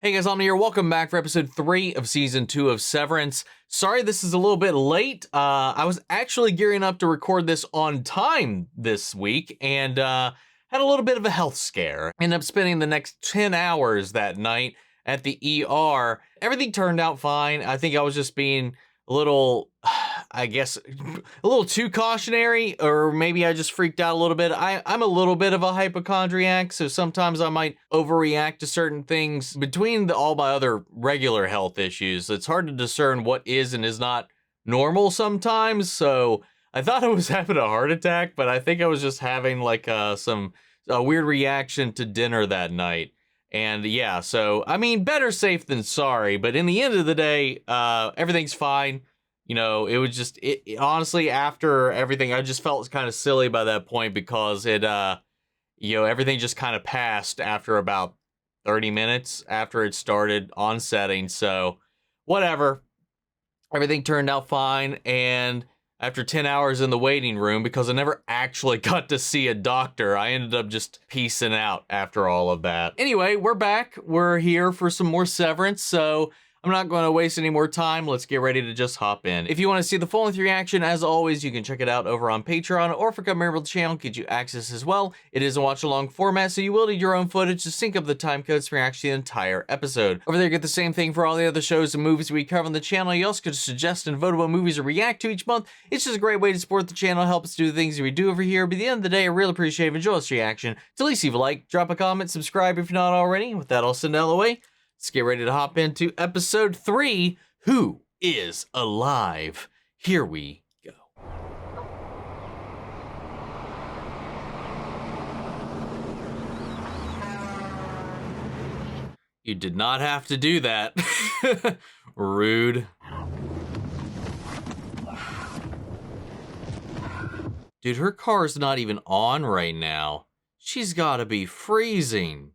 Hey guys, I'm here. Welcome back for episode 3 of season 2 of Severance. Sorry this is a little bit late. I was actually gearing up to record this on time this week and had a little bit of a health scare. Ended up spending the next 10 hours that night at the ER. Everything turned out fine. I think I was just being a little, I guess, a little too cautionary, or maybe I just freaked out a little bit. I'm a little bit of a hypochondriac, so sometimes I might overreact to certain things. Between all my other regular health issues, it's hard to discern what is and is not normal sometimes, so I thought I was having a heart attack, but I think I was just having like a weird reaction to dinner that night. And yeah, so, I mean, better safe than sorry, but in the end of the day, everything's fine. You know, it was just, honestly, after everything, I just felt kind of silly by that point because everything just kind of passed after about 30 minutes after it started onsetting. So, whatever. Everything turned out fine, and after 10 hours in the waiting room, because I never actually got to see a doctor, I ended up just peacing out after all of that. Anyway, we're back. We're here for some more Severance, so I'm not going to waste any more time. Let's get ready to just hop in. If you want to see the full-length reaction, as always, you can check it out over on Patreon, or if you become a member of the channel, get you access as well. It is a watch-along format, so you will need your own footage to sync up the time codes for actually the entire episode. Over there, you get the same thing for all the other shows and movies we cover on the channel. You also can suggest and vote what movies to react to each month. It's just a great way to support the channel, help us do the things we do over here. But at the end of the day, I really appreciate it. Enjoy this reaction. To at least leave a like, drop a comment, subscribe if you're not already. With that, I'll send it all the way. Let's get ready to hop into episode 3, Who is Alive? Here we go. You did not have to do that. Rude. Dude, her car's not even on right now. She's gotta be freezing.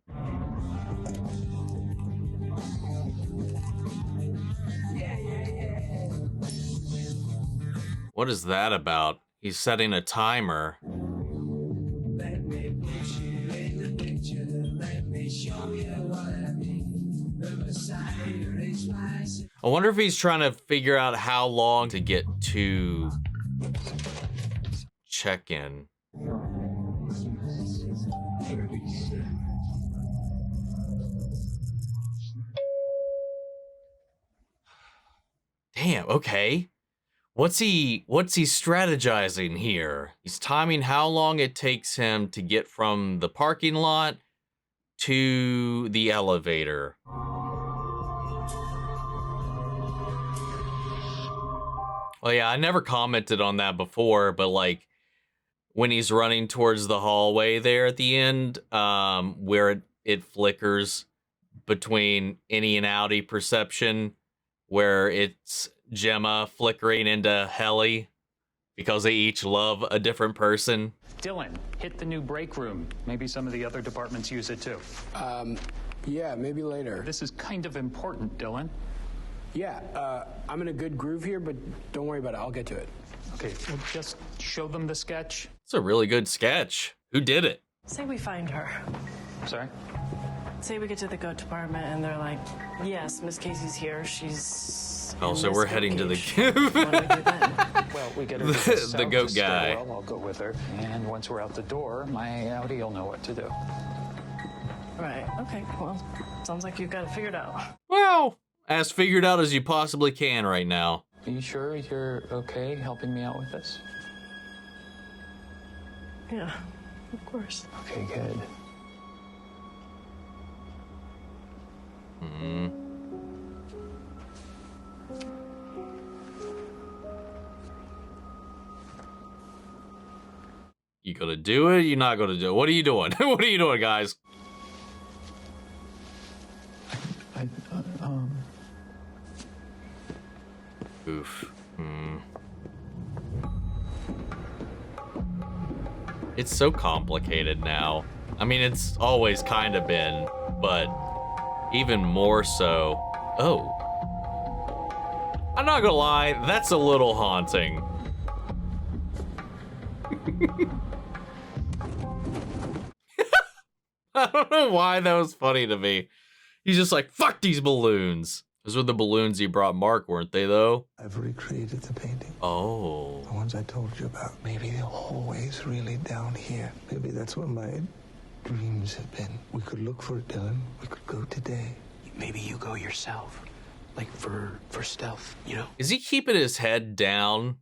What is that about? He's setting a timer. I wonder if he's trying to figure out how long to get to check-in. Damn, okay. What's he strategizing here? He's timing how long it takes him to get from the parking lot to the elevator. Well, yeah, I never commented on that before, but like when he's running towards the hallway there at the end, where it flickers between innie and outie perception, where it's Gemma flickering into Helly because they each love a different person. Dylan, hit the new break room. Maybe some of the other departments use it too. Yeah, maybe later. This is kind of important, Dylan. Yeah, I'm in a good groove here, but don't worry about it. I'll get to it. Okay, well, just show them the sketch. It's a really good sketch. Who did it? Say we find her. Sorry? Say we get to the goat department and they're like, yes, Miss Casey's here. She's Oh, so we're heading to the what do we do then? Well, we get her to the goat guy. I'll go with her. And once we're out the door, my Audi will know what to do. Right, okay, well, sounds like you've got it figured out. Well, as figured out as you possibly can right now. Are you sure you're okay helping me out with this? Yeah, of course. Okay, good. You gonna do it? You're not gonna do it. What are you doing? What are you doing, guys? Oof. It's so complicated now. I mean, it's always kind of been, but even more so. Oh. I'm not gonna lie, that's a little haunting. I don't know why that was funny to me. He's just like, fuck these balloons. Those were the balloons he brought Mark, weren't they, though? I've recreated the painting. Oh. The ones I told you about. Maybe the hallway's really down here. Maybe that's where my dreams have been. We could look for it, Dylan. We could go today. Maybe you go yourself. Like for stealth, you know? Is he keeping his head down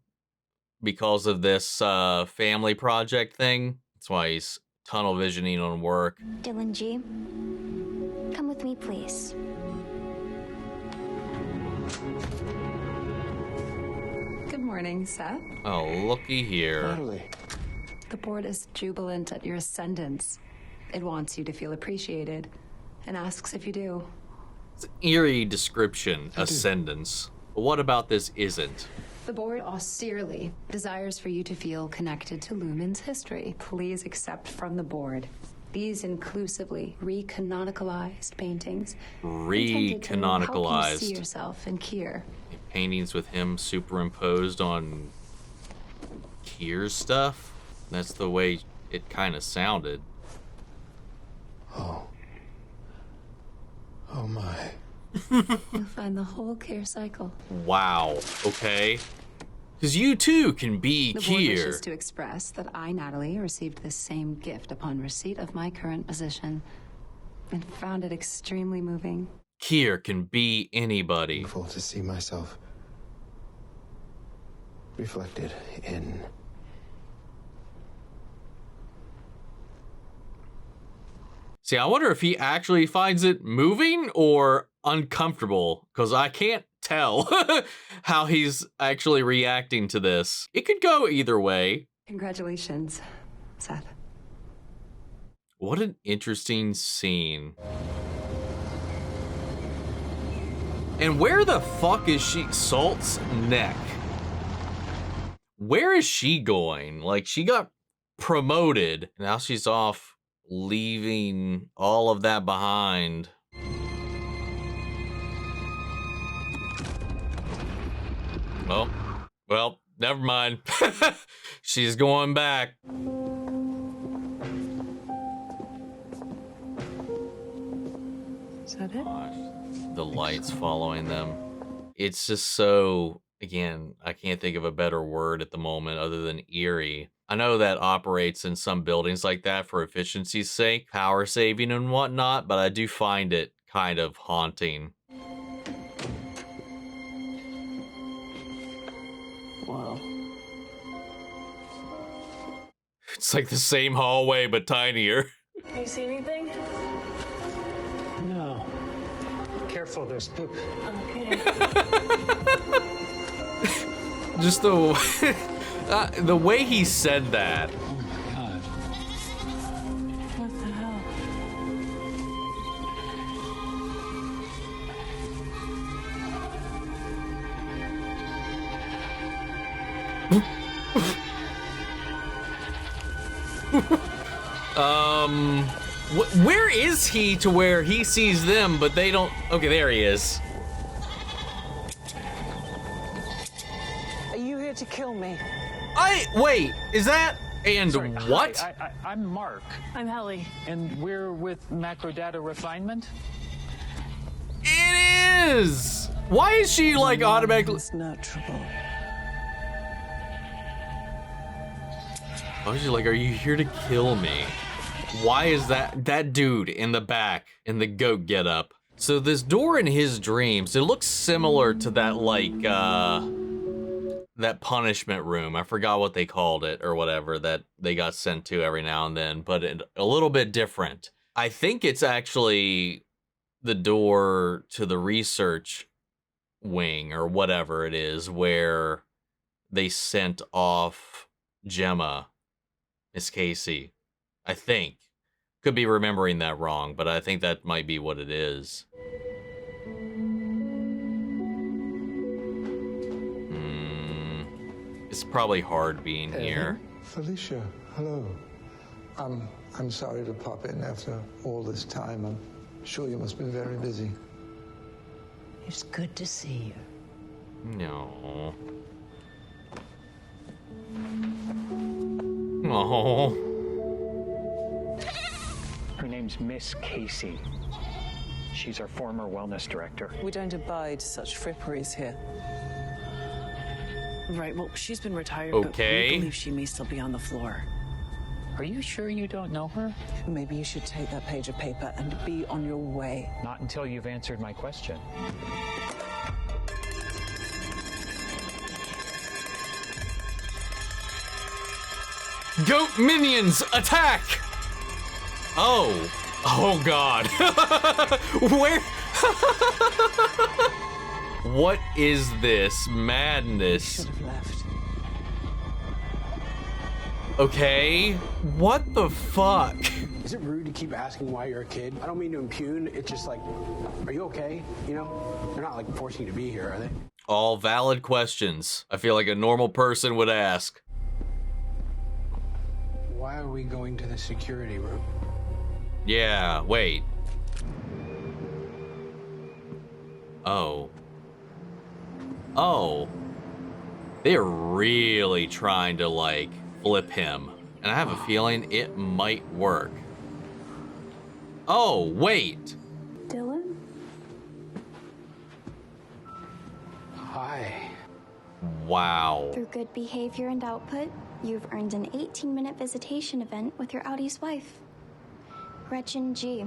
because of this family project thing? That's why he's tunnel visioning on work. Dylan G, come with me, please. Good morning, Seth. Oh, looky here. Natalie. The board is jubilant at your ascendance. It wants you to feel appreciated and asks if you do. It's an eerie description, ascendance. But what about this isn't? The board austerely desires for you to feel connected to Lumen's history. Please accept from the board these inclusively re-canonicalized paintings. Intended to help you see yourself in Kier. Paintings with him superimposed on Kier's stuff? That's the way it kind of sounded. Oh. Oh my. You'll find the whole Kier cycle. Wow. Okay. Because you too can be The board Kier. wishes to express that I, Natalie, received this same gift upon receipt of my current position and found it extremely moving. Kier can be anybody. Painful to see myself reflected in. See, I wonder if he actually finds it moving or uncomfortable, because I can't tell how he's actually reacting to this. It could go either way. Congratulations, Seth. What an interesting scene. And where the fuck is she? Salt's neck. Where is she going? Like, she got promoted. Now she's off, leaving all of that behind. Well, never mind. She's going back. Is that it? Gosh, the lights following them. It's just so, again, I can't think of a better word at the moment other than eerie. I know that operates in some buildings like that for efficiency's sake, power saving and whatnot, but I do find it kind of haunting. Wow. It's like the same hallway, but tinier. Can you see anything? No. Careful, there's poop. Okay. Just the way he said that. Oh my god. What the hell? Where is he to where he sees them, but they don't? Okay, there he is. Are you here to kill me? Wait, is that, and Sorry, what? Hi, I'm Mark, I'm Helly. and we're with Macro Data Refinement. It is! Why is she like automatically? It's not trouble. Why is she like, are you here to kill me? Why is that dude in the back in the goat getup? So this door in his dreams, it looks similar to that like that punishment room. I forgot what they called it or whatever that they got sent to every now and then, but a little bit different. I think it's actually the door to the research wing or whatever it is where they sent off Gemma, Miss Casey. I think. Could be remembering that wrong, but I think that might be what it is. It's probably hard being here. Felicia, hello. I'm sorry to pop in after all this time. I'm sure you must be very busy. It's good to see you. No. Oh. Her name's Miss Casey. She's our former wellness director. We don't abide such fripperies here. Right, well, she's been retired, Okay. but we believe she may still be on the floor. Are you sure you don't know her? Maybe you should take that page of paper and be on your way. Not until you've answered my question. Goat minions, attack! Oh. Oh, God. Where? What is this madness? Should have left. Okay. What the fuck? Is it rude to keep asking why you're a kid? I don't mean to impugn. It's just like, are you okay? You know, they're not like forcing you to be here, are they? All valid questions. I feel like a normal person would ask. Why are we going to the security room? Yeah, wait. Oh. Oh. They're really trying to, like, flip him. And I have a feeling it might work. Oh, wait. Dylan? Hi. Wow. Through good behavior and output, you've earned an 18-minute visitation event with your Audie's wife, Gretchen G.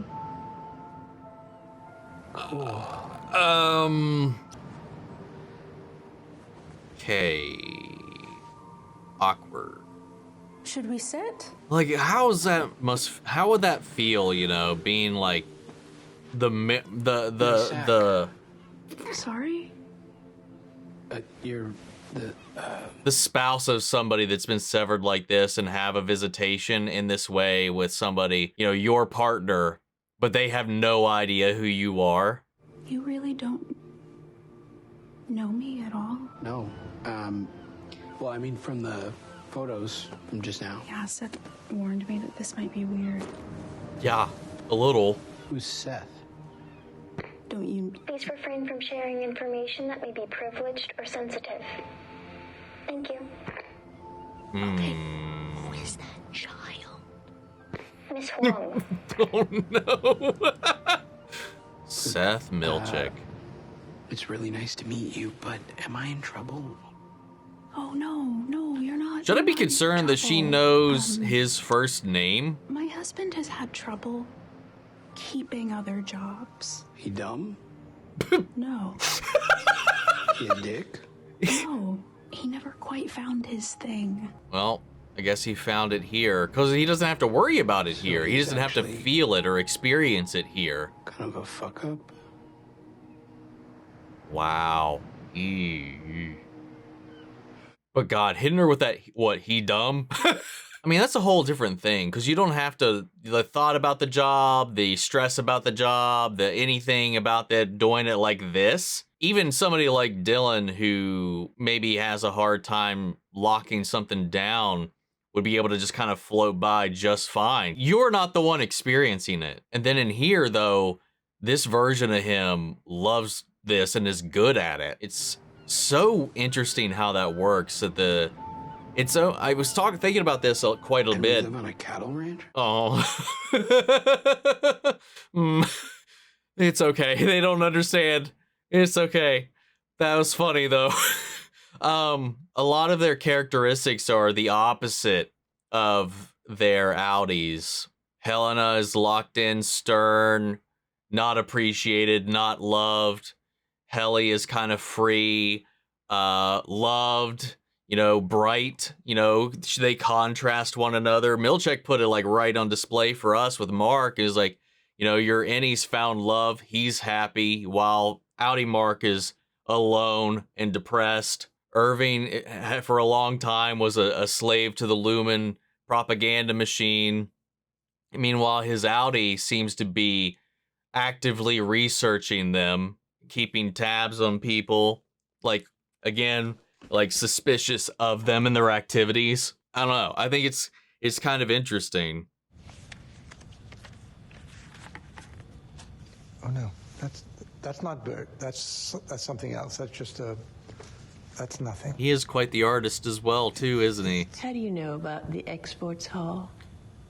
Okay. Awkward. Should we sit? Like, how would that feel, you know, being like the Sorry? You're the spouse of somebody that's been severed like this and have a visitation in this way with somebody, you know, your partner, but they have no idea who you are. You really don't know me at all? no. Well, I mean, from the photos from just now. Yeah, Seth warned me that this might be weird. Yeah, a little. Who's Seth? Don't you? Please refrain from sharing information that may be privileged or sensitive. Thank you. Who is that child? Miss Huang. Oh no. Seth Milchick. It's really nice to meet you, but am I in trouble? Oh, no, you're not. Should I You're be not in concerned that she trouble. knows his first name? My husband has had trouble keeping other jobs. He dumb? No, He a dick? no, he never quite found his thing. Well, I guess he found it here because he doesn't have to worry about it So here. He he's doesn't have to actually- feel it or experience it here. Kind of a fuck up? Wow. Eee. But God, hitting her with that, what, he dumb? I mean, that's a whole different thing because you don't have to, the thought about the job, the stress about the job, the anything about that, doing it like this. Even somebody like Dylan, who maybe has a hard time locking something down, would be able to just kind of float by just fine. You're not the one experiencing it. And then in here, though, this version of him loves this and is good at it. It's so interesting how that works. That I was thinking about this quite a And bit. we live on a cattle ranch? Oh, it's okay. They don't understand. It's okay. That was funny though. A lot of their characteristics are the opposite of their Audis. Helena is locked in, stern, not appreciated, not loved. Helly is kind of free, loved, you know, bright, you know, they contrast one another. Milchick put it like right on display for us with Mark. Is like, you know, your Ennie's found love, he's happy, while Audi Mark is alone and depressed. Irving, for a long time, was a slave to the Lumen propaganda machine. Meanwhile, his Audi seems to be actively researching them, keeping tabs on people, like, again, like suspicious of them and their activities. I don't know. I think it's kind of interesting. Oh no, that's not Bert. That's something else. That's nothing. He is quite the artist as well, too, isn't he? How do you know about the exports hall?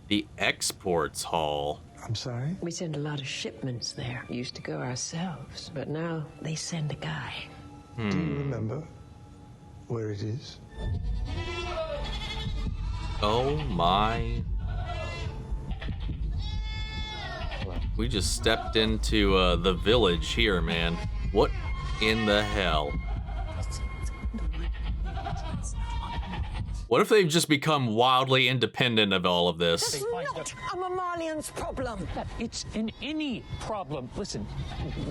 The exports hall. I'm sorry? We send a lot of shipments there. We used to go ourselves, but now they send a guy. Do you remember where it is? Oh my. We just stepped into the village here, man. What in the hell? What if they've just become wildly independent of all of this? It's not a Mammalian's problem. It's in any problem. Listen,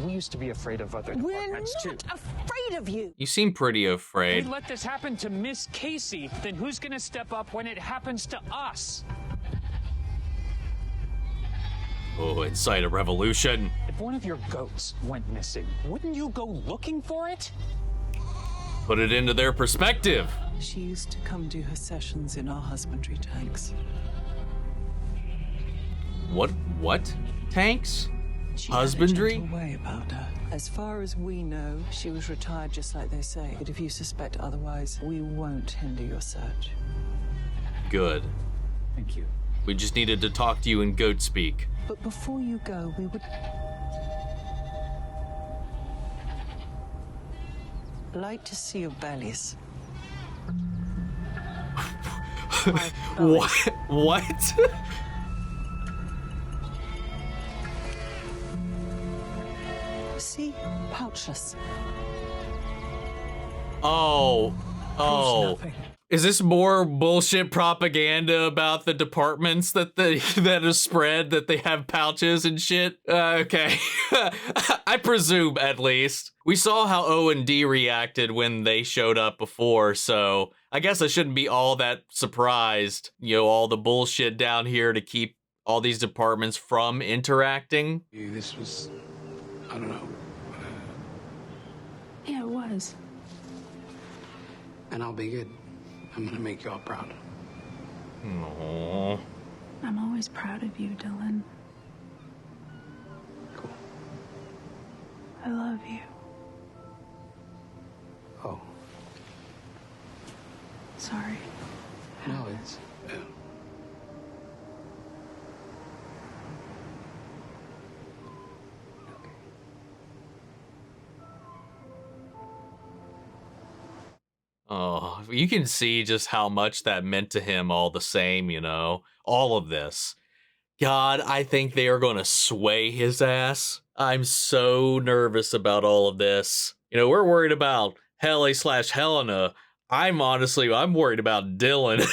we used to be afraid of other We're departments too. not afraid of you. You seem pretty We afraid. let this happen to Miss Casey, then who's gonna step up when it happens to us? Oh, incite a revolution. If one of your goats went missing, wouldn't you go looking for it? Put it into their perspective. She used to come do her sessions in our husbandry tanks. What? Tanks? She Husbandry? had a gentle way about her. As far as we know, she was retired just like they say. But if you suspect otherwise, we won't hinder your search. Good. Thank you. We just needed to talk to you in goat speak. But before you go, we would like to see your bellies. What? What? See? Pouchless. Oh. Nothing. Is this more bullshit propaganda about the departments that that is spread, that they have pouches and shit? Okay. I presume, at least. We saw how O and D reacted when they showed up before, so I guess I shouldn't be all that surprised. You know, all the bullshit down here to keep all these departments from interacting. This was, I don't know. Yeah, it was. And I'll be good. I'm gonna make you all proud. Aww. I'm always proud of you, Dylan. Cool. I love you. Oh, Sorry. no, it's... Oh, you can see just how much that meant to him all the same, you know? All of this. God, I think they are going to sway his ass. I'm so nervous about all of this. You know, we're worried about Helly / Helena. I'm worried about Dylan.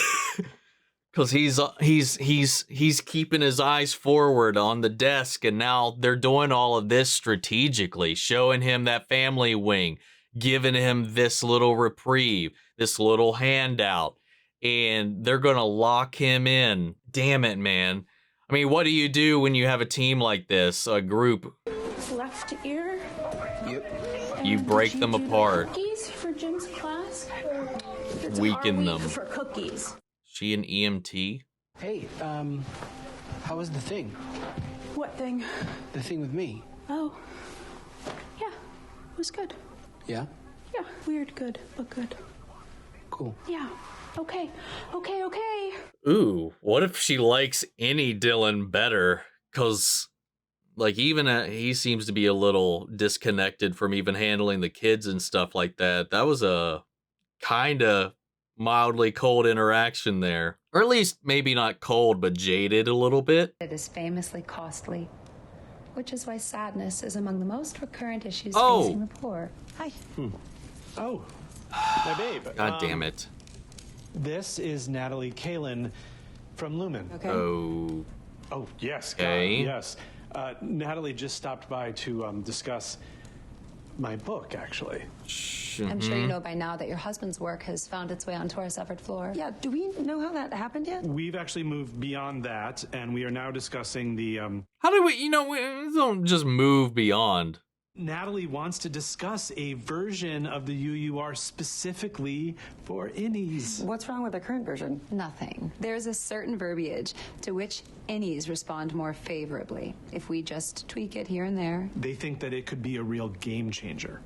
Because he's keeping his eyes forward on the desk, and now they're doing all of this strategically, showing him that family wing, giving him this little reprieve, this little handout, and they're gonna lock him in. Damn it, man. I mean, what do you do when you have a team like this, a group? Left ear. Yep. You break them apart. Cookies for Jim's class. Weaken them. For cookies. She an EMT? Hey, how was the thing? What thing? The thing with me? Oh. Yeah, it was good. Yeah? Yeah, weird good, but good. Cool. Yeah. Okay. Ooh, what if she likes any Dylan better? Cause, like, even he seems to be a little disconnected from even handling the kids and stuff like that. That was a kind of mildly cold interaction there. Or at least maybe not cold, but jaded a little bit. It is famously costly, which is why sadness is among the most recurrent issues Oh. facing the poor. Hi. Oh, my babe. God damn it. This is Natalie Kalin from Lumen. Okay. Oh. Oh, yes. God, Okay. yes. Natalie just stopped by to discuss my book, actually. I'm sure you know by now that your husband's work has found its way onto our severed floor. Yeah, do we know how that happened yet? We've actually moved beyond that, and we are now discussing the, How do we don't just move beyond. Natalie wants to discuss a version of the UUR specifically for innies. What's wrong with the current version? Nothing. There's a certain verbiage to which innies respond more favorably if we just tweak it here and there. They think that it could be a real game changer.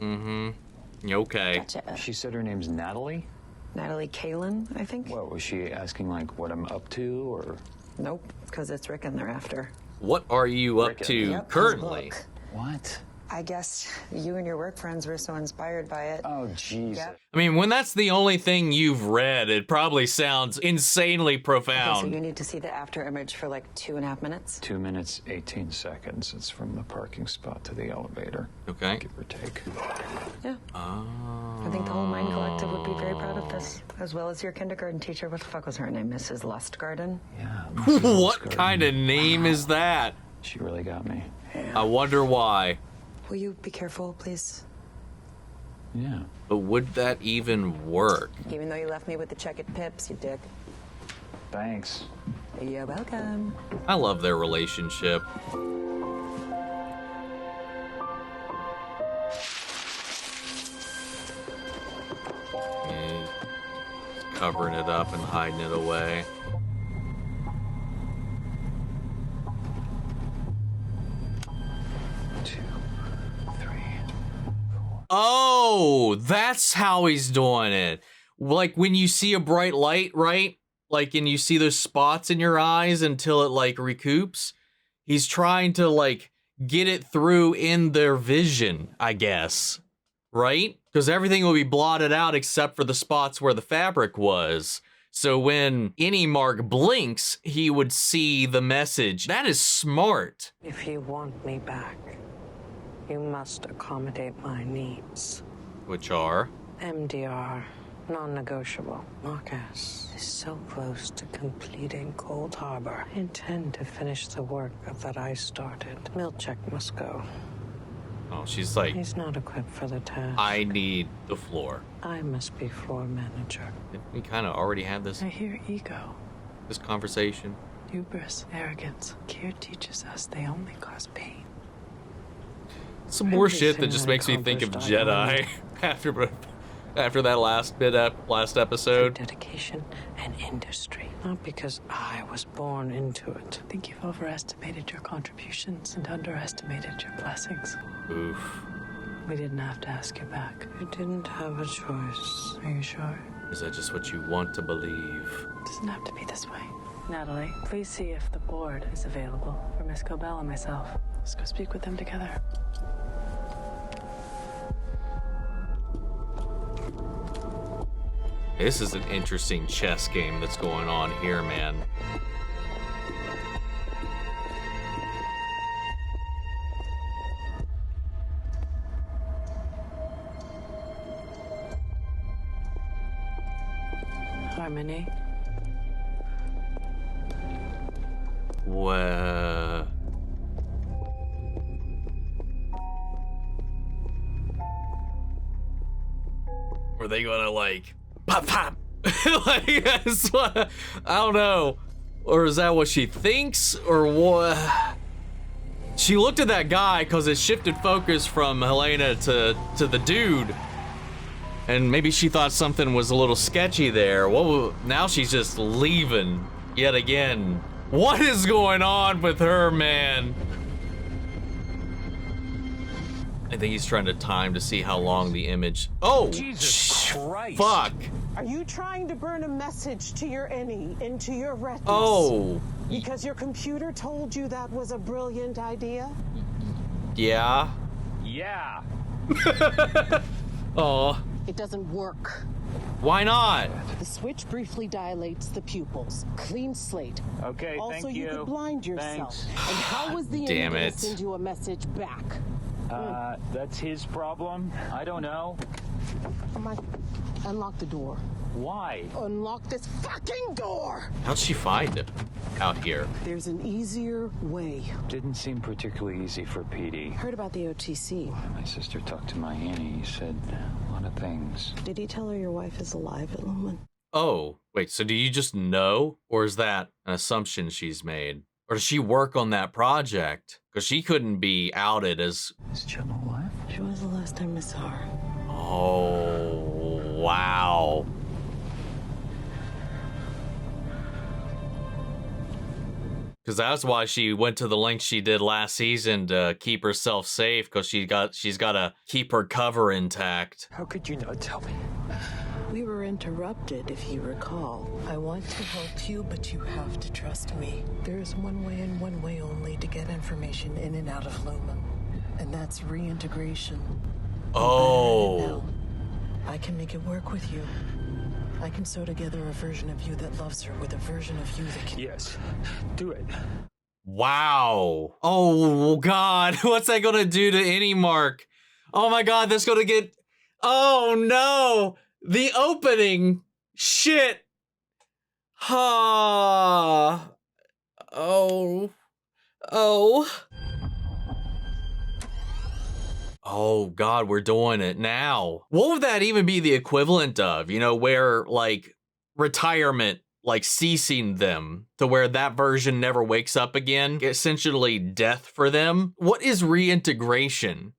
Okay. Gotcha. She said her name's Natalie? Natalie Kalin, I think. What, was she asking, like, what I'm up to, or Nope, because it's Rickon they're after. What are you up to currently? What? I guess you and your work friends were so inspired by it. Oh, jeez. Yep. I mean, when that's the only thing you've read, it probably sounds insanely profound. Okay, so you need to see the after image for like 2.5 minutes. 2 minutes, 18 seconds. It's from the parking spot to the elevator. Okay. Give or take. Yeah. I think the whole Mind Collective would be very proud of this, as well as your kindergarten teacher. What the fuck was her name? Mrs. Lustgarden? Yeah. What kind of name is that? She really got me. I wonder why. Will you be careful, please? Yeah. But would that even work? Even though you left me with the check-it pips, you dick. Thanks. You're welcome. I love their relationship. He's covering it up and hiding it away. Oh, that's how he's doing it. Like when you see a bright light, right? Like, and you see those spots in your eyes until it like recoups. He's trying to like get it through in their vision, I guess. Right? Because everything will be blotted out except for the spots where the fabric was. So when any mark blinks, he would see the message. That is smart. If you want me back, you must accommodate my needs. Which are? MDR, non-negotiable. Marcus is so close to completing Cold Harbor. I intend to finish the work that I started. Milchek must go. Oh, she's like, He's not equipped for the task. I need the floor. I must be floor manager. Didn't we kind of already had this I hear ego, this conversation? hubris, arrogance. Kier teaches us they only cause pain. Some more shit that Everything just I makes me think of accomplished, I Jedi after that last episode. Dedication and industry. Not because I was born into it. I think you've overestimated your contributions and underestimated your blessings. Oof. We didn't have to ask you back. You didn't have a choice. Are you sure? Is that just what you want to believe? It doesn't have to be this way. Natalie, please see if the board is available for Miss Cobell and myself. Let's go speak with them together. This is an interesting chess game that's going on here, man. Harmony. Well, are they gonna like pop pop? Like, that's what, I don't know. Or is that what she thinks, or what? She looked at that guy because it shifted focus from Helena to the dude. And maybe she thought something was a little sketchy there. Well, now she's just leaving yet again. What is going on with her, man? I think he's trying to time to see how long the image. Oh, Jesus Christ! Fuck! Are you trying to burn a message to your innie, into your retinas? Oh. Because your computer told you that was a brilliant idea? Yeah. Yeah. Oh. It doesn't work. Why not? The switch briefly dilates the pupils. Clean slate. Okay, also, thank you. could blind yourself. Thanks. And how was the Damn innie gonna it. send you a message back? That's his problem. I don't know. Unlock the door. Why? Unlock this fucking door! How'd she find him out here? There's an easier way. Didn't seem particularly easy for Petey. Heard about the OTC. My sister talked to my auntie. He said a lot of things. Did he tell her your wife is alive at Lachman? Oh, wait, so do you just know? Or is that an assumption she's made? Or does she work on that project? Because she couldn't be outed as... Is Chemus alive? She was the last time I saw her. Oh, wow. Because that's why she went to the length she did last season to keep herself safe, because she's got to keep her cover intact. How could you not tell me? We were interrupted, if you recall. I want to help you, but you have to trust me. There is one way and one way only to get information in and out of Loma, and that's reintegration. Oh. I can make it work with you. I can sew together a version of you that loves her with a version of you that can... Yes, do it. Wow. Oh, God. What's that going to do to any Mark? Oh, my God. That's going to get... Oh, no. The opening. Shit. Ha. Oh. Oh. Oh, God, we're doing it now. What would that even be the equivalent of? You know, where, like, retirement, like, ceasing them to where that version never wakes up again? Essentially death for them. What is reintegration?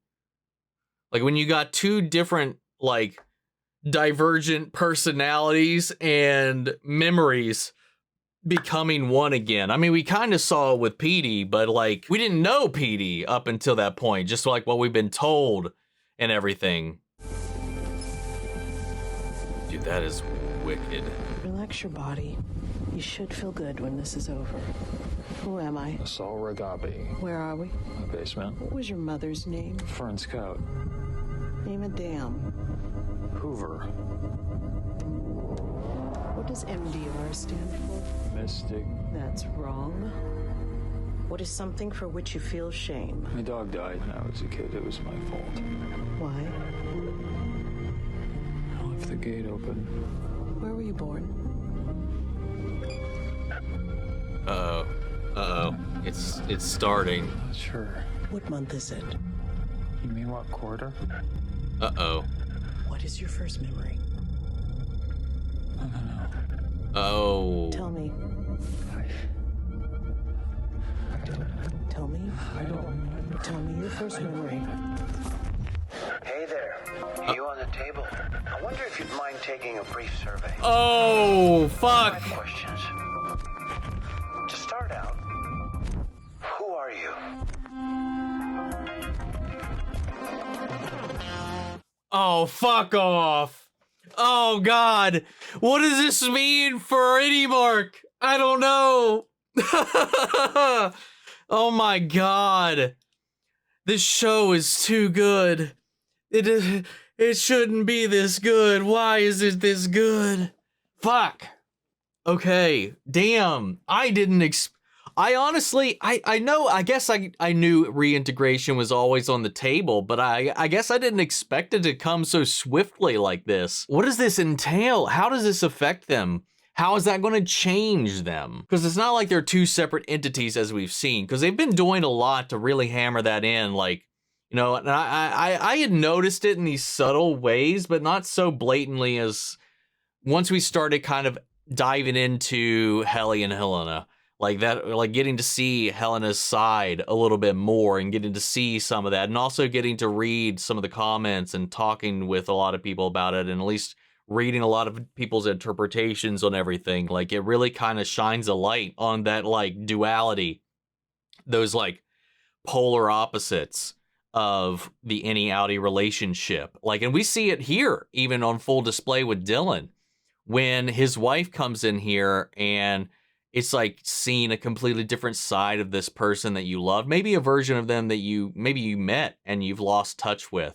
Like, when you got two different, like, divergent personalities and memories becoming one again. I mean, we kind of saw it with Petey, but like we didn't know Petey up until that point, just like what we've been told and everything. Dude, that is wicked. Relax your body. You should feel good when this is over. Who am I? Saul Ragabi. Where are we? My basement. What was your mother's name? Fern Scout. Name a dam. Hoover. What does MDR stand for? Mystic. That's wrong. What is something for which you feel shame? My dog died when I was a kid. It was my fault. Why? I left the gate open. Where were you born? Uh-oh. Uh-oh. It's starting. Not sure. What month is it? You mean what quarter? Uh-oh. What is your first memory? I don't know. Oh. Tell me. Tell me. I don't. Tell me your first memory. Hey there. You on the table? I wonder if you'd mind taking a brief survey. Oh, fuck. 5 questions. To start out, who are you? Oh, fuck off. Oh, God. What does this mean for any Mark? I don't know. Oh, my God. This show is too good. It shouldn't be this good. Why is it this good? Fuck. Okay. Damn. I honestly, I know, I guess I knew reintegration was always on the table, but I guess I didn't expect it to come so swiftly like this. What does this entail? How does this affect them? How is that going to change them? Because it's not like they're two separate entities as we've seen, because they've been doing a lot to really hammer that in, like, you know, and I had noticed it in these subtle ways, but not so blatantly as once we started kind of diving into Helly and Helena. Like that, like getting to see Helena's side a little bit more and getting to see some of that, and also getting to read some of the comments and talking with a lot of people about it, and at least reading a lot of people's interpretations on everything. Like it really kind of shines a light on that like duality, those like polar opposites of the innie-outie relationship. Like, and we see it here even on full display with Dylan when his wife comes in here and it's like seeing a completely different side of this person that you love. Maybe a version of them that you met and you've lost touch with.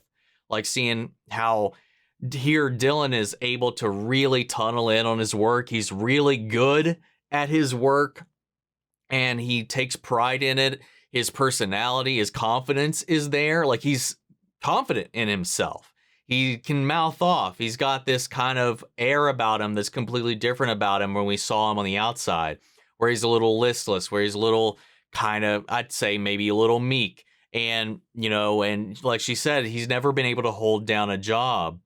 Like seeing how here Dylan is able to really tunnel in on his work. He's really good at his work and he takes pride in it. His personality, his confidence is there. Like he's confident in himself. He can mouth off. He's got this kind of air about him that's completely different about him when we saw him on the outside, where he's a little listless, where he's a little kind of, I'd say maybe a little meek. And, you know, and like she said, he's never been able to hold down a job.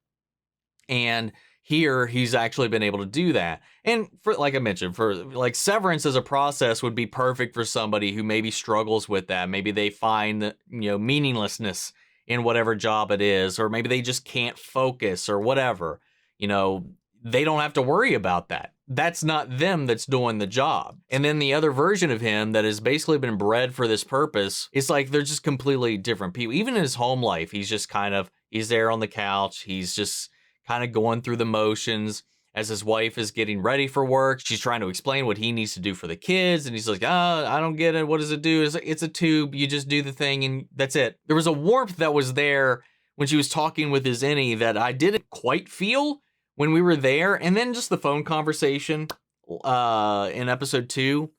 And here he's actually been able to do that. And for, like I mentioned, for like severance as a process would be perfect for somebody who maybe struggles with that. Maybe they find, you know, meaninglessness in whatever job it is, or maybe they just can't focus or whatever. You know, they don't have to worry about that. That's not them that's doing the job. And then the other version of him that has basically been bred for this purpose, it's like they're just completely different people. Even in his home life, he's just kind of, he's there on the couch. He's just kind of going through the motions. as his wife is getting ready for work. She's trying to explain what he needs to do for the kids. And he's like, I don't get it. What does it do? It's a tube. You just do the thing and that's it. There was a warmth that was there when she was talking with his innie that I didn't quite feel when we were there. And then just the phone conversation in episode 2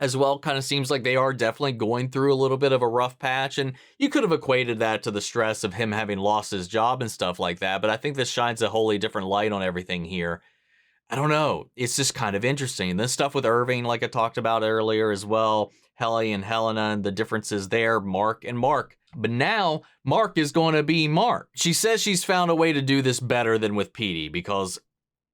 as well kind of seems like they are definitely going through a little bit of a rough patch. And you could have equated that to the stress of him having lost his job and stuff like that. But I think this shines a wholly different light on everything here. I don't know. It's just kind of interesting. This stuff with Irving, like I talked about earlier as well, Helly and Helena and the differences there, Mark and Mark. But now Mark is going to be Mark. She says she's found a way to do this better than with Petey because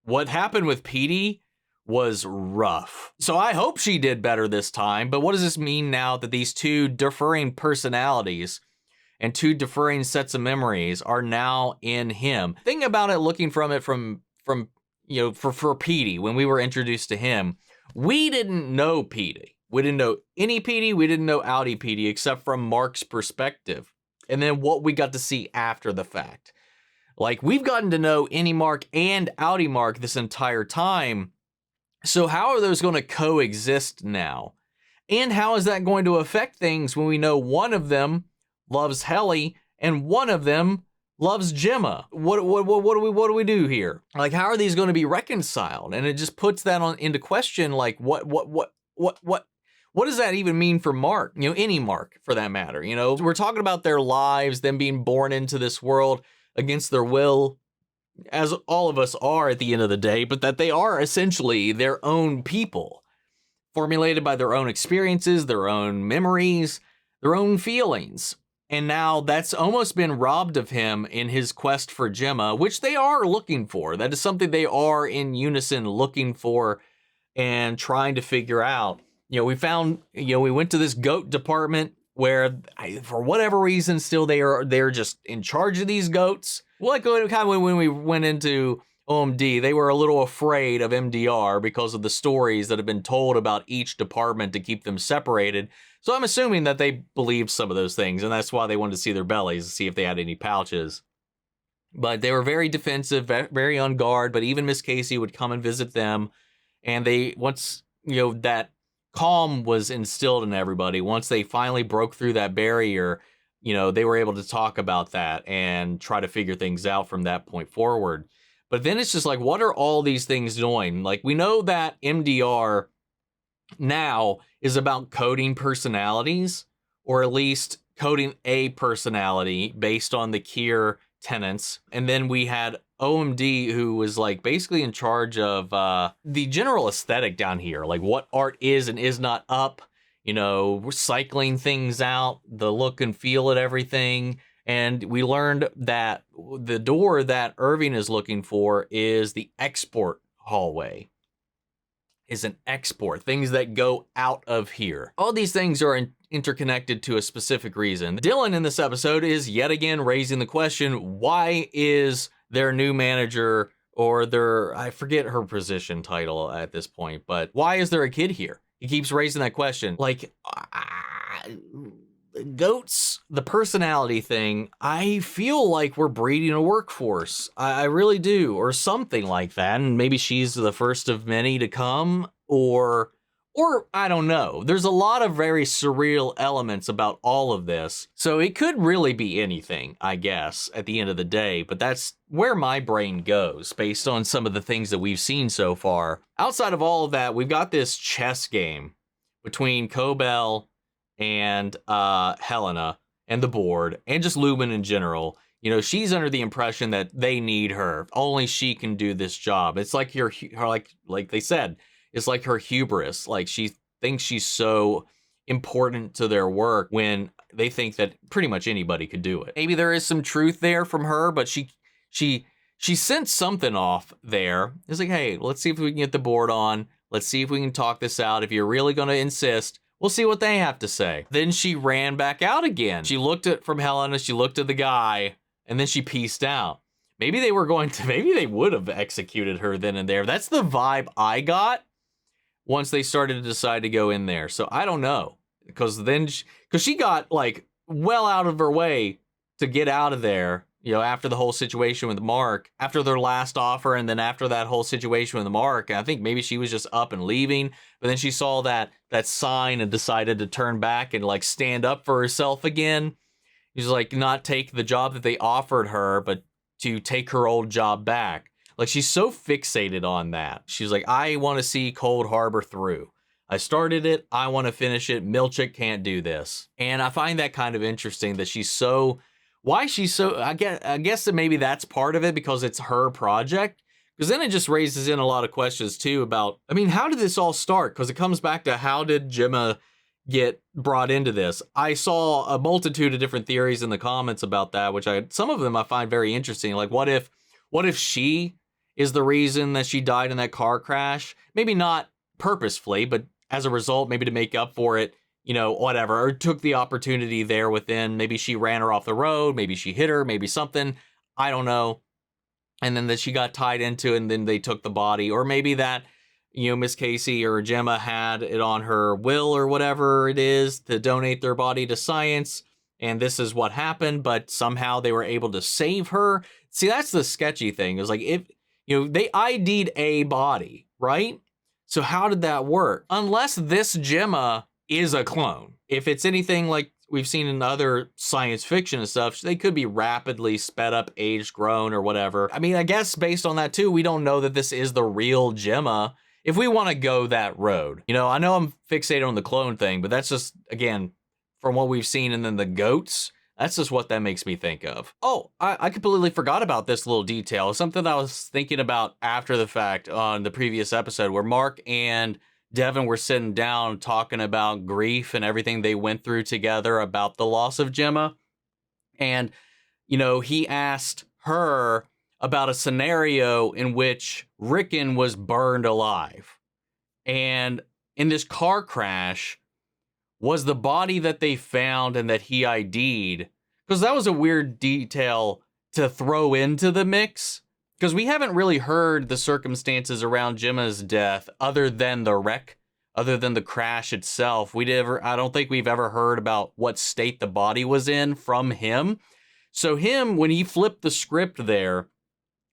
what happened with Petey was rough. So I hope she did better this time. But what does this mean now that these two differing personalities and two differing sets of memories are now in him? Think about it, looking from it from you know, for Petey, when we were introduced to him, we didn't know Petey. We didn't know any Petey. We didn't know Outie Petey except from Mark's perspective. And then what we got to see after the fact. Like, we've gotten to know any Mark and Outie Mark this entire time. So how are those going to coexist now? And how is that going to affect things when we know one of them loves Helly and one of them loves Gemma? What do we do here? Like, how are these going to be reconciled? And it just puts that into question. Like, what does that even mean for Mark? You know, any Mark for that matter. You know, we're talking about their lives, them being born into this world against their will, as all of us are at the end of the day, but that they are essentially their own people, formulated by their own experiences, their own memories, their own feelings. And now that's almost been robbed of him in his quest for Gemma, which they are looking for. That is something they are in unison looking for and trying to figure out. You know, we went to this goat department where, for whatever reason, still they're just in charge of these goats. Like kind of when we went into OMD, they were a little afraid of MDR because of the stories that have been told about each department to keep them separated. So I'm assuming that they believed some of those things, and that's why they wanted to see their bellies to see if they had any pouches. But they were very defensive, very on guard. But even Miss Casey would come and visit them, and once that calm was instilled in everybody, once they finally broke through that barrier, they were able to talk about that and try to figure things out from that point forward. But then it's just like, what are all these things doing? Like, we know that MDR now is about coding personalities, or at least coding a personality based on the Kier tenets. And then we had OMD, who was like basically in charge of the general aesthetic down here, like what art is and is not up, we're cycling things out, the look and feel of everything. And we learned that the door that Irving is looking for is the export hallway. Is an export, things that go out of here. All these things are interconnected to a specific reason. Dylan in this episode is yet again raising the question, why is their new manager, or I forget her position title at this point, but why is there a kid here? He keeps raising that question. Like, goats, the personality thing, I feel like we're breeding a workforce. I really do, or something like that. And maybe she's the first of many to come, or I don't know. There's a lot of very surreal elements about all of this. So it could really be anything, I guess, at the end of the day. But that's where my brain goes based on some of the things that we've seen so far. Outside of all of that, we've got this chess game between Cobell and Helena and the board and just Lachman in general. She's under the impression that they need her. Only she can do this job. It's like her like they said, it's like her hubris. Like, she thinks she's so important to their work when they think that pretty much anybody could do it. Maybe there is some truth there from her, but she sent something off there. It's like, hey, let's see if we can get the board on. Let's see if we can talk this out. If you're really going to insist, we'll see what they have to say. Then she ran back out again. She looked from Helena, she looked at the guy, and then she pieced out. Maybe they would have executed her then and there. That's the vibe I got once they started to decide to go in there. So I don't know, because she got like well out of her way to get out of there, you know, after the whole situation with Mark, after their last offer, and then after that whole situation with Mark, I think maybe she was just up and leaving, but then she saw that sign and decided to turn back and like stand up for herself again. She's like, not take the job that they offered her, but to take her old job back. Like, she's so fixated on that. She's like, I want to see Cold Harbor through. I started it. I want to finish it. Milchick can't do this. And I find that kind of interesting that she's so, why she's so, I guess that maybe that's part of it because it's her project. Because then it just raises in a lot of questions too about, I mean, how did this all start? Because it comes back to how did Gemma get brought into this? I saw a multitude of different theories in the comments about that, which some of them I find very interesting. Like, what if she is the reason that she died in that car crash? Maybe not purposefully, but as a result, maybe to make up for it, you know, whatever, or took the opportunity there within. Maybe she ran her off the road, maybe she hit her, maybe something, I don't know. And then that she got tied into it, and then they took the body. Or maybe that, you know, Miss Casey or Gemma had it on her will or whatever it is to donate their body to science, and this is what happened, but somehow they were able to save her. See, that's the sketchy thing. It was like, if, you know, they ID'd a body, right? So how did that work? Unless this Gemma is a clone. If it's anything like we've seen in other science fiction and stuff, they could be rapidly sped up, aged, grown, or whatever. I mean, I guess based on that too, we don't know that this is the real Gemma if we want to go that road. You know, I know I'm fixated on the clone thing, but that's just, again, from what we've seen, and then the goats, that's just what that makes me think of. Oh, I completely forgot about this little detail. Something I was thinking about after the fact on the previous episode where Mark and Devin were sitting down talking about grief and everything they went through together about the loss of Gemma. And, you know, he asked her about a scenario in which Rickon was burned alive. And in this car crash, was the body that they found and that he ID'd, because that was a weird detail to throw into the mix, because we haven't really heard the circumstances around Gemma's death other than the wreck, other than the crash itself. I don't think we've ever heard about what state the body was in from him. So him, when he flipped the script there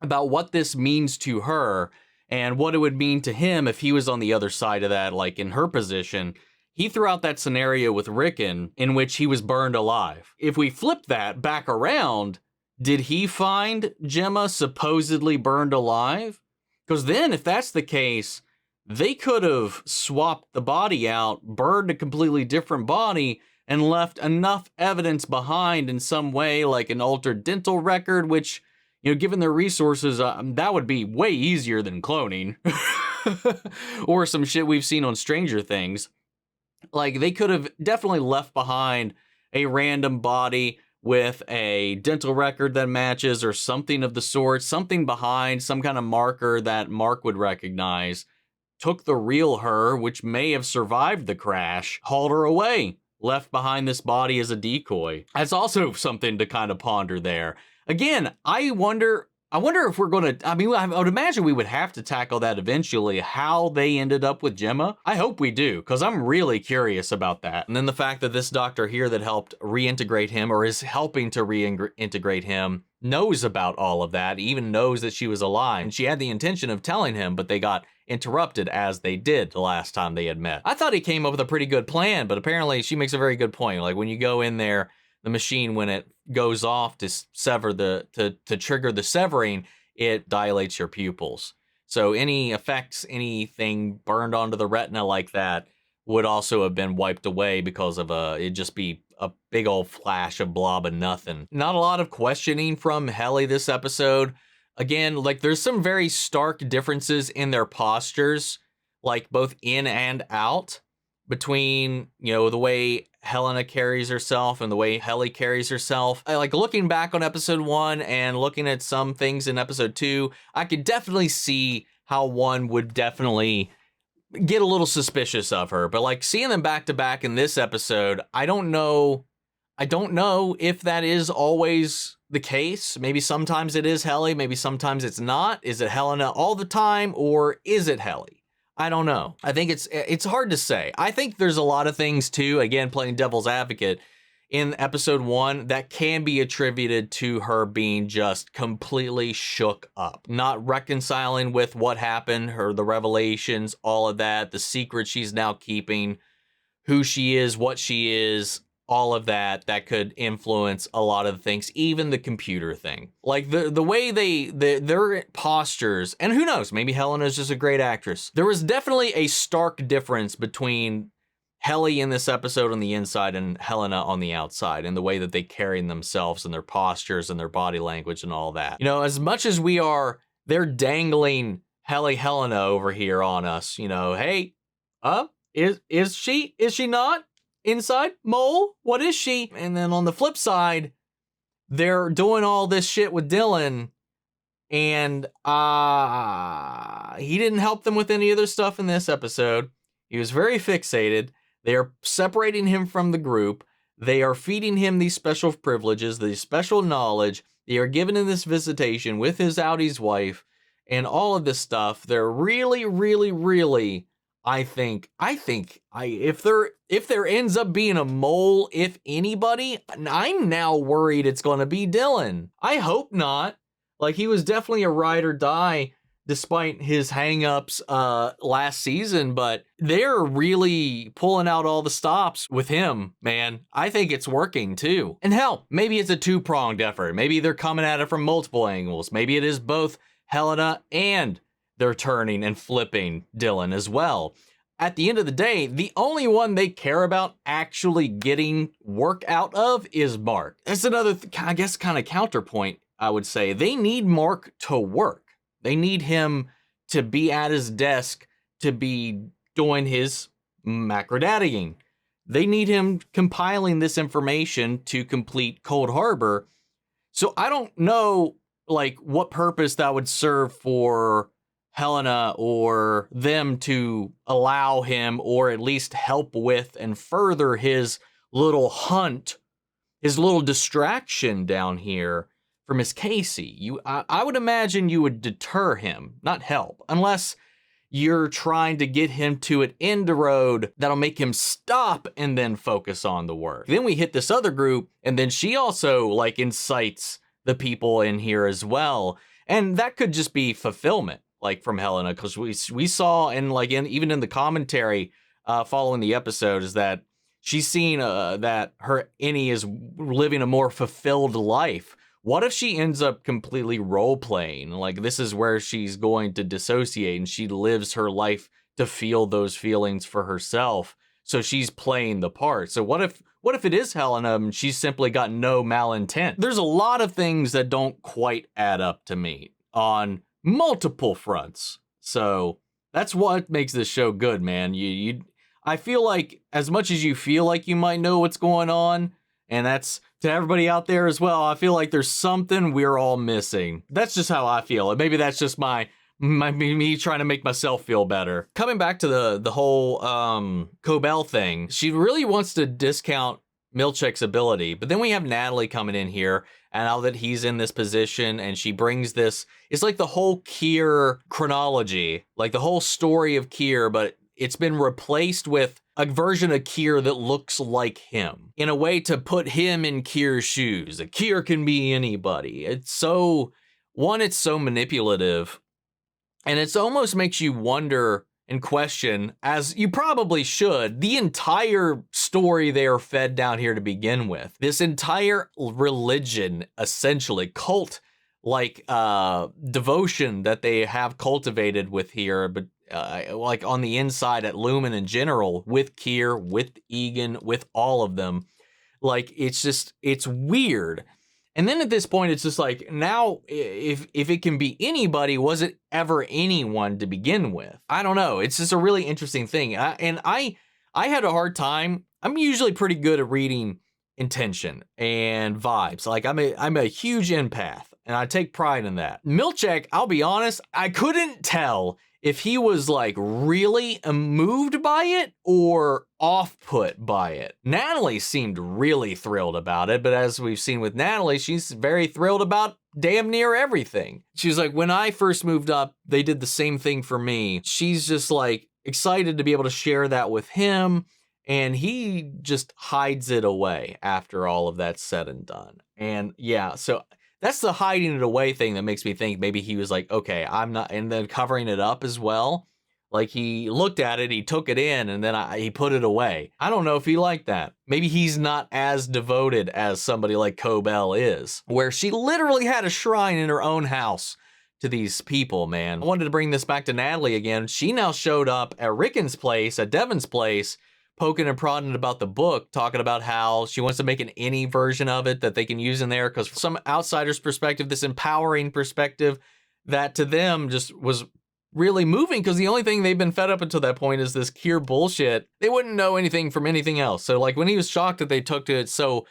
about what this means to her and what it would mean to him if he was on the other side of that, like in her position, he threw out that scenario with Rickon in which he was burned alive. If we flip that back around, did he find Gemma supposedly burned alive? Because then if that's the case, they could have swapped the body out, burned a completely different body, and left enough evidence behind in some way, like an altered dental record, which, you know, given their resources, that would be way easier than cloning. Or some shit we've seen on Stranger Things. Like, they could have definitely left behind a random body with a dental record that matches or something of the sort, something behind, some kind of marker that Mark would recognize, took the real her, which may have survived the crash, hauled her away, left behind this body as a decoy. That's also something to kind of ponder there. Again, I wonder if we're going to, I mean, I would imagine we would have to tackle that eventually, how they ended up with Gemma. I hope we do, because I'm really curious about that. And then the fact that this doctor here that helped reintegrate him, or is helping to reintegrate him, knows about all of that, even knows that she was alive. And she had the intention of telling him, but they got interrupted as they did the last time they had met. I thought he came up with a pretty good plan, but apparently she makes a very good point. Like, when you go in there, the machine, when it goes off to sever to trigger the severing, it dilates your pupils. So any effects, anything burned onto the retina like that would also have been wiped away because of it'd just be a big old flash of blob of nothing. Not a lot of questioning from Helly this episode. Again, like, there's some very stark differences in their postures, like both in and out, between, you know, the way Helena carries herself and the way Helly carries herself. I like looking back on episode 1 and looking at some things in episode 2, I could definitely see how one would definitely get a little suspicious of her. But like seeing them back to back in this episode, I don't know if that is always the case. Maybe sometimes it is Helly, maybe sometimes it's not. Is it Helena all the time, or is it Helly? I don't know. I think it's hard to say. I think there's a lot of things too, again, playing devil's advocate, in episode 1 that can be attributed to her being just completely shook up, not reconciling with what happened, the revelations, all of that, the secret she's now keeping, who she is, what she is, all of that could influence a lot of the things, even the computer thing. Like the way their postures, and who knows, maybe Helena's just a great actress. There was definitely a stark difference between Helly in this episode on the inside and Helena on the outside, and the way that they carry themselves and their postures and their body language and all that. You know, as much as they're dangling Helena over here on us, you know, hey, is she not inside mole? What is she? And then on the flip side, they're doing all this shit with Dylan, and he didn't help them with any other stuff in this episode. He was very fixated. They are separating him from the group. They are feeding him these special privileges, these special knowledge. They are giving him this visitation with his Audie's wife and all of this stuff. They're really, really, really, I think if there ends up being a mole, if anybody, I'm now worried it's going to be Dylan. I hope not. Like, he was definitely a ride or die despite his hang-ups last season, but they're really pulling out all the stops with him, man. I think it's working too. And hell, maybe it's a two-pronged effort. Maybe they're coming at it from multiple angles. Maybe it is both Helena and they're turning and flipping Dylan as well. At the end of the day, the only one they care about actually getting work out of is Mark. That's another, I guess, kind of counterpoint, I would say. They need Mark to work. They need him to be at his desk, to be doing his macrodaddying. They need him compiling this information to complete Cold Harbor. So I don't know, like, what purpose that would serve for Helena or them to allow him, or at least help with and further his little hunt, his little distraction down here for Miss Casey. I would imagine you would deter him, not help, unless you're trying to get him to an end road that'll make him stop and then focus on the work. Then we hit this other group, and then she also like incites the people in here as well, and that could just be fulfillment, like from Helena, because we saw even in the commentary following the episode is that she's seen that her Innie is living a more fulfilled life. What if she ends up completely role-playing? Like, this is where she's going to dissociate and she lives her life to feel those feelings for herself. So she's playing the part. So what if it is Helena and she's simply got no malintent? There's a lot of things that don't quite add up to me on multiple fronts. So that's what makes this show good, man. I feel like as much as you feel like you might know what's going on, and that's to everybody out there as well, I feel like there's something we're all missing. That's just how I feel. Maybe that's just me trying to make myself feel better. Coming back to the whole Cobell thing, she really wants to discount Milchick's ability, but then we have Natalie coming in here, and now that he's in this position, and she brings this, it's like the whole Kier chronology, like the whole story of Kier, but it's been replaced with a version of Kier that looks like him, in a way to put him in Kier's shoes. A Kier can be anybody. It's so manipulative, and it almost makes you wonder and question, as you probably should, the entire story they are fed down here to begin with. This entire religion, essentially, cult, like devotion that they have cultivated with here, but like on the inside at Lumen in general, with Kier, with Egan, with all of them. Like, it's weird. And then at this point, it's just like, now, if it can be anybody, was it ever anyone to begin with? I don't know. It's just a really interesting thing. I had a hard time. I'm usually pretty good at reading intention and vibes. Like, I'm a huge empath, and I take pride in that. Milchick, I'll be honest, I couldn't tell if he was like really moved by it or off-put by it. Natalie seemed really thrilled about it, but as we've seen with Natalie, she's very thrilled about damn near everything. She's like, when I first moved up, they did the same thing for me. She's just like excited to be able to share that with him And he just hides it away after all of that's said and done. And yeah, so that's the hiding it away thing that makes me think maybe he was like, okay, I'm not, and then covering it up as well. Like he looked at it, he took it in, and then he put it away. I don't know if he liked that. Maybe he's not as devoted as somebody like Cobell is, where she literally had a shrine in her own house to these people, man. I wanted to bring this back to Natalie again. She now showed up at Rickon's place, at Devon's place, poking and prodding about the book, talking about how she wants to make an any version of it that they can use in there, because from some outsider's perspective, this empowering perspective that to them just was really moving, because the only thing they've been fed up until that point is this Kier bullshit. They wouldn't know anything from anything else. So like when he was shocked that they took to it so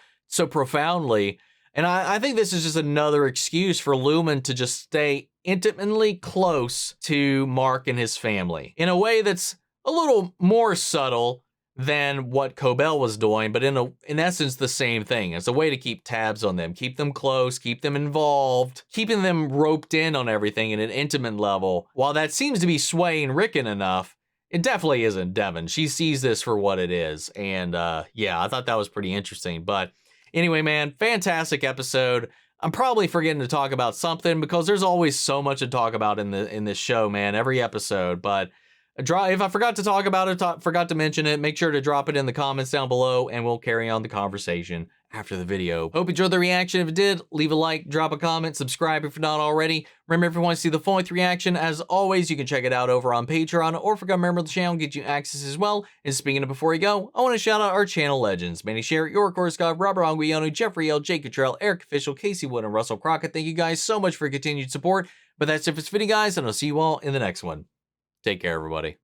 profoundly, and I think this is just another excuse for Lumen to just stay intimately close to Mark and his family in a way that's a little more subtle than what Cobell was doing, but in essence the same thing. It's a way to keep tabs on them, keep them close, keep them involved, keeping them roped in on everything at an intimate level. While that seems to be swaying Rickon enough, it definitely isn't Devon. She sees this for what it is, and yeah, I thought that was pretty interesting. But anyway, man, fantastic episode. I'm probably forgetting to talk about something because there's always so much to talk about in this show, man, every episode. But if I forgot to talk about it, forgot to mention it, make sure to drop it in the comments down below, and we'll carry on the conversation after the video. Hope you enjoyed the reaction. If you did, leave a like, drop a comment, subscribe if you're not already. Remember, if you want to see the full-length reaction, as always, you can check it out over on Patreon, or if you become a member of the channel, get you access as well. And speaking of before you go, I want to shout out our channel legends: Manny Sherritt, York Scott, Robert Anguiano, Jeffrey L, Jake Cottrell, Eric Official, Casey Wood, and Russell Crockett. Thank you guys so much for your continued support. But that's it for this video, guys, and I'll see you all in the next one. Take care, everybody.